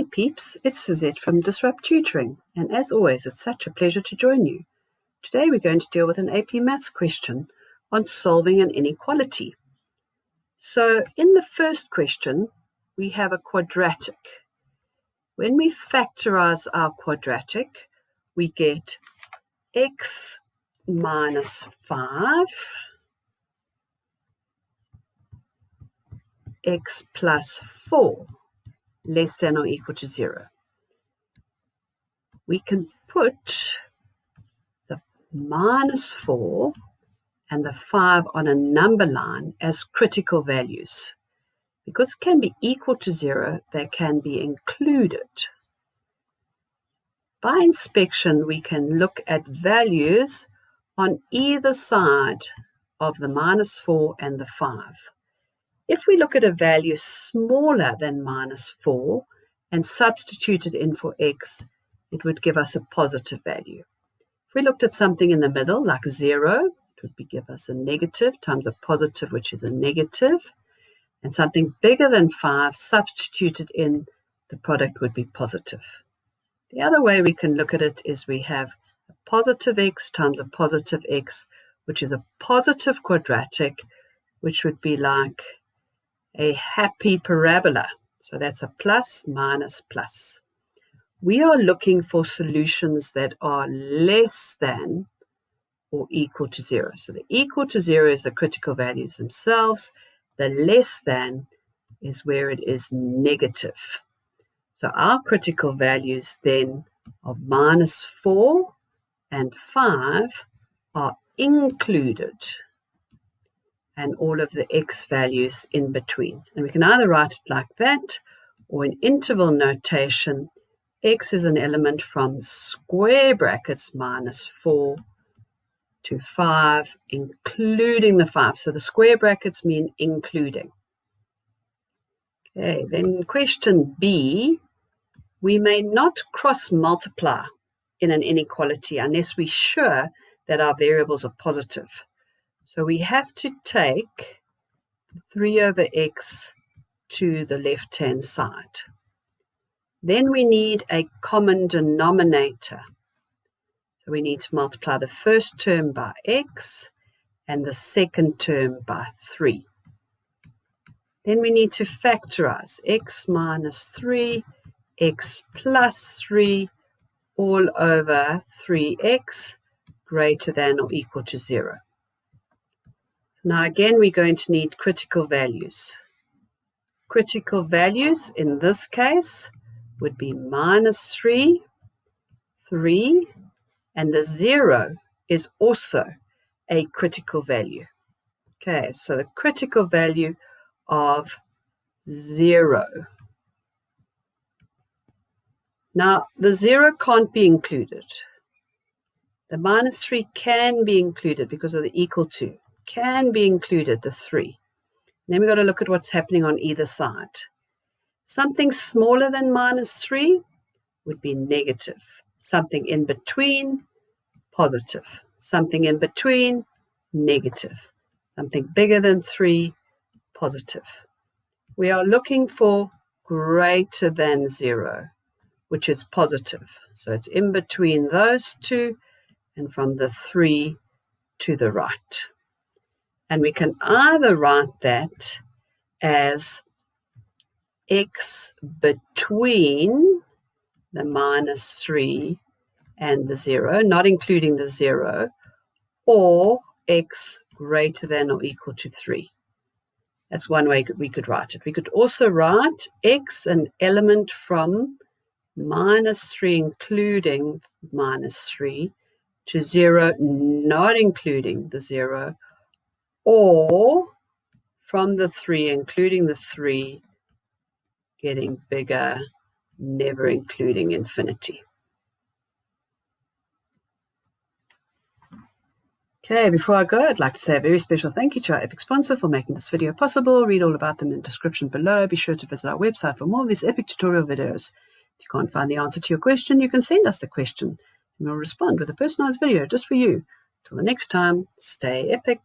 Hey peeps, it's Suzette from Disrupt Tutoring, and as always it's such a pleasure to join you. Today we're going to deal with an AP Maths question on solving an inequality. So in the first question we have a quadratic. When we factorize our quadratic we get x minus 5, x plus 4 less than or equal to 0. We can put the minus 4 and the 5 on a number line as critical values. Because it can be equal to 0, they can be included. By inspection, we can look at values on either side of the minus 4 and the 5. If we look at a value smaller than minus 4 and substitute it in for x, it would give us a positive value. If we looked at something in the middle, like 0, it would give us a negative times a positive, which is a negative. And something bigger than 5, substituted in, the product would be positive. The other way we can look at it is we have a positive x times a positive x, which is a positive quadratic, which would be like a happy parabola. So that's a plus minus plus. We are looking for solutions that are less than or equal to 0. So the equal to 0 is the critical values themselves. The less than is where it is negative. So our critical values then of minus 4 and 5 are included, and all of the x values in between. And we can either write it like that, or in interval notation, x is an element from square brackets minus 4 to 5, including the 5. So the square brackets mean including. Okay, then question B, we may not cross multiply in an inequality unless we're sure that our variables are positive. So we have to take 3 over x to the left-hand side. Then we need a common denominator. So we need to multiply the first term by x and the second term by 3. Then we need to factorize x minus 3, x plus 3, all over 3x greater than or equal to 0. Now again, we're going to need critical values. Critical values in this case would be minus 3, 3, and the 0 is also a critical value. Okay, so the critical value of 0. Now, the 0 can't be included. The minus 3 can be included because of the equal to. Can be included, the 3. Then we've got to look at what's happening on either side. Something smaller than minus 3 would be negative. Something in between, positive. Something in between, negative. Something bigger than 3, positive. We are looking for greater than 0, which is positive. So it's in between those two and from the 3 to the right. And we can either write that as x between the minus 3 and the 0, not including the 0, or x greater than or equal to 3. That's one way we could write it. We could also write x an element from minus 3 including minus 3 to 0, not including the 0, or from the 3 including the 3, getting bigger, never including infinity. Okay, before I go, I'd like to say a very special thank you to our epic sponsor for making this video possible. Read all about them in the description below. Be sure to visit our website for more of these epic tutorial videos. If you can't find the answer to your question, you can send us the question and we'll respond with a personalized video just for you. Till the next time, stay epic.